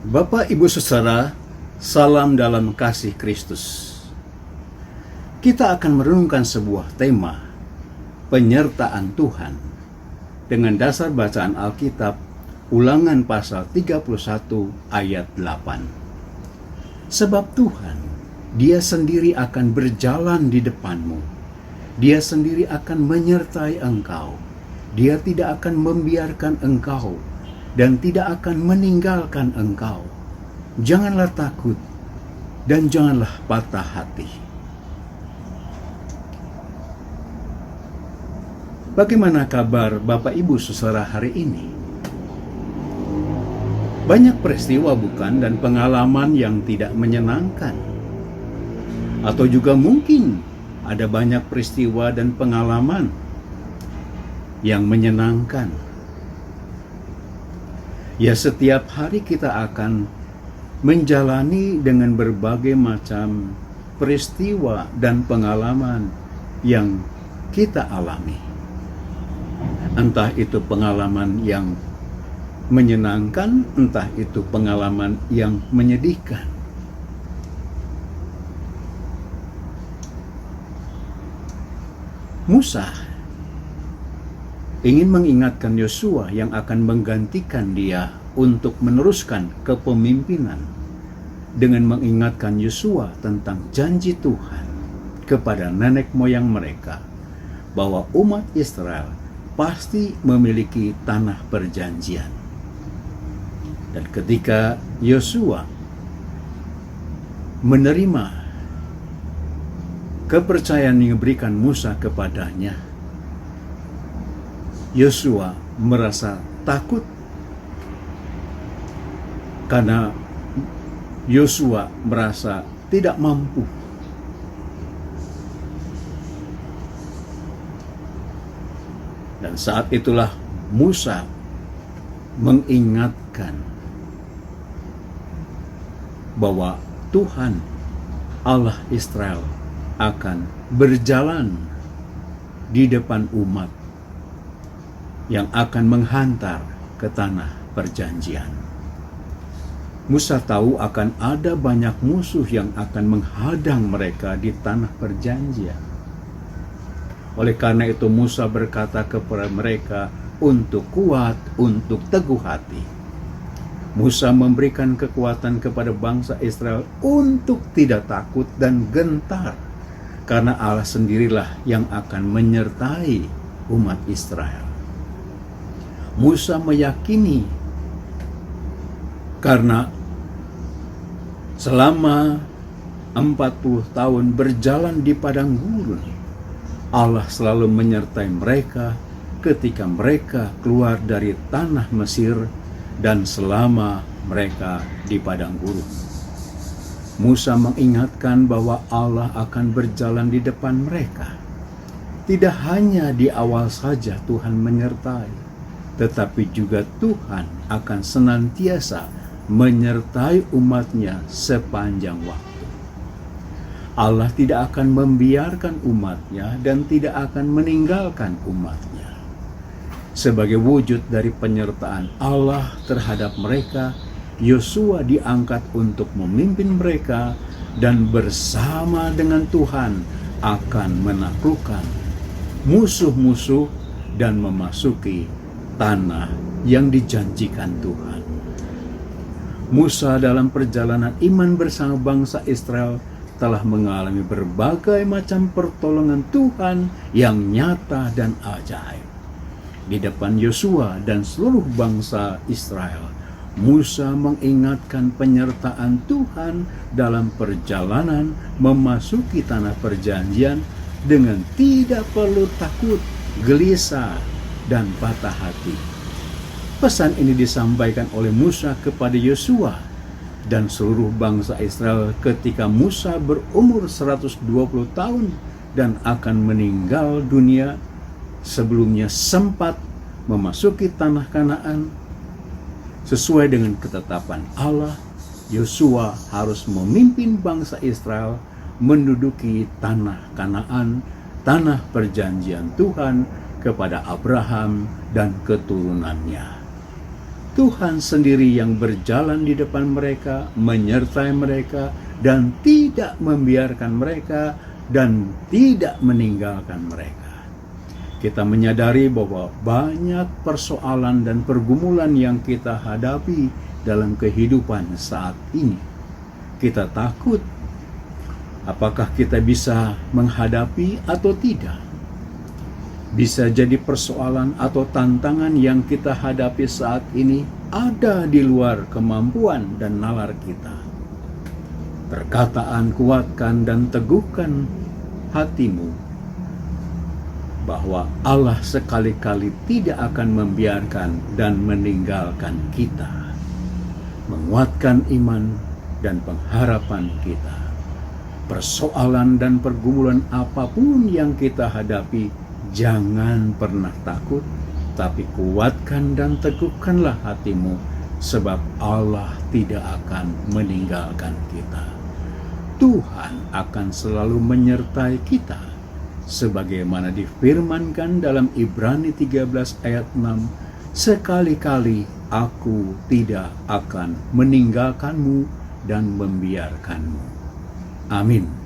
Bapak, Ibu, Saudara, salam dalam kasih Kristus. Kita akan merenungkan sebuah tema, penyertaan Tuhan, dengan dasar bacaan Alkitab, Ulangan pasal 31 ayat 8. Sebab Tuhan, Dia sendiri akan berjalan di depanmu. Dia sendiri akan menyertai engkau. Dia tidak akan membiarkan engkau dan tidak akan meninggalkan engkau. Janganlah takut dan janganlah patah hati. Bagaimana kabar Bapak Ibu Saudara hari ini? Banyak peristiwa bukan dan pengalaman yang tidak menyenangkan. Atau juga mungkin ada banyak peristiwa dan pengalaman yang menyenangkan. Ya, setiap hari kita akan menjalani dengan berbagai macam peristiwa dan pengalaman yang kita alami. Entah itu pengalaman yang menyenangkan, entah itu pengalaman yang menyedihkan. Musa ingin mengingatkan Yosua yang akan menggantikan dia untuk meneruskan kepemimpinan dengan mengingatkan Yosua tentang janji Tuhan kepada nenek moyang mereka bahwa umat Israel pasti memiliki tanah perjanjian. Dan ketika Yosua menerima kepercayaan yang diberikan Musa kepadanya, Yosua merasa takut karena Yosua merasa tidak mampu. Dan saat itulah Musa mengingatkan bahwa Tuhan Allah Israel akan berjalan di depan umat yang akan menghantar ke tanah perjanjian. Musa tahu akan ada banyak musuh yang akan menghadang mereka di tanah perjanjian. Oleh karena itu Musa berkata kepada mereka untuk kuat, untuk teguh hati. Musa memberikan kekuatan kepada bangsa Israel untuk tidak takut dan gentar, karena Allah sendirilah yang akan menyertai umat Israel. Musa meyakini karena selama 40 tahun berjalan di padang gurun, Allah selalu menyertai mereka ketika mereka keluar dari tanah Mesir dan selama mereka di padang gurun. Musa mengingatkan bahwa Allah akan berjalan di depan mereka. Tidak hanya di awal saja Tuhan menyertai, tetapi juga Tuhan akan senantiasa menyertai umatnya sepanjang waktu. Allah tidak akan membiarkan umatnya dan tidak akan meninggalkan umatnya. Sebagai wujud dari penyertaan Allah terhadap mereka, Yosua diangkat untuk memimpin mereka dan bersama dengan Tuhan akan menaklukkan musuh-musuh dan memasuki tanah yang dijanjikan Tuhan. Musa dalam perjalanan iman bersama bangsa Israel telah mengalami berbagai macam pertolongan Tuhan yang nyata dan ajaib. Di depan Yosua dan seluruh bangsa Israel, Musa mengingatkan penyertaan Tuhan dalam perjalanan memasuki tanah perjanjian dengan tidak perlu takut, gelisah, dan patah hati. Pesan ini disampaikan oleh Musa kepada Yosua dan seluruh bangsa Israel ketika Musa berumur 120 tahun dan akan meninggal dunia sebelumnya sempat memasuki tanah Kanaan. Sesuai dengan ketetapan Allah, Yosua harus memimpin bangsa Israel menduduki tanah Kanaan, tanah perjanjian Tuhan kepada Abraham dan keturunannya. Tuhan sendiri yang berjalan di depan mereka, menyertai mereka, dan tidak membiarkan mereka, dan tidak meninggalkan mereka. Kita menyadari bahwa banyak persoalan dan pergumulan yang kita hadapi dalam kehidupan saat ini. Kita takut, apakah kita bisa menghadapi atau tidak? Bisa jadi persoalan atau tantangan yang kita hadapi saat ini ada di luar kemampuan dan nalar kita. Perkataan kuatkan dan teguhkan hatimu bahwa Allah sekali-kali tidak akan membiarkan dan meninggalkan kita. Menguatkan iman dan pengharapan kita. Persoalan dan pergumulan apapun yang kita hadapi, jangan pernah takut, tapi kuatkan dan teguhkanlah hatimu, sebab Allah tidak akan meninggalkan kita. Tuhan akan selalu menyertai kita, sebagaimana difirmankan dalam Ibrani 13 ayat 6, sekali-kali aku tidak akan meninggalkanmu dan membiarkanmu. Amin.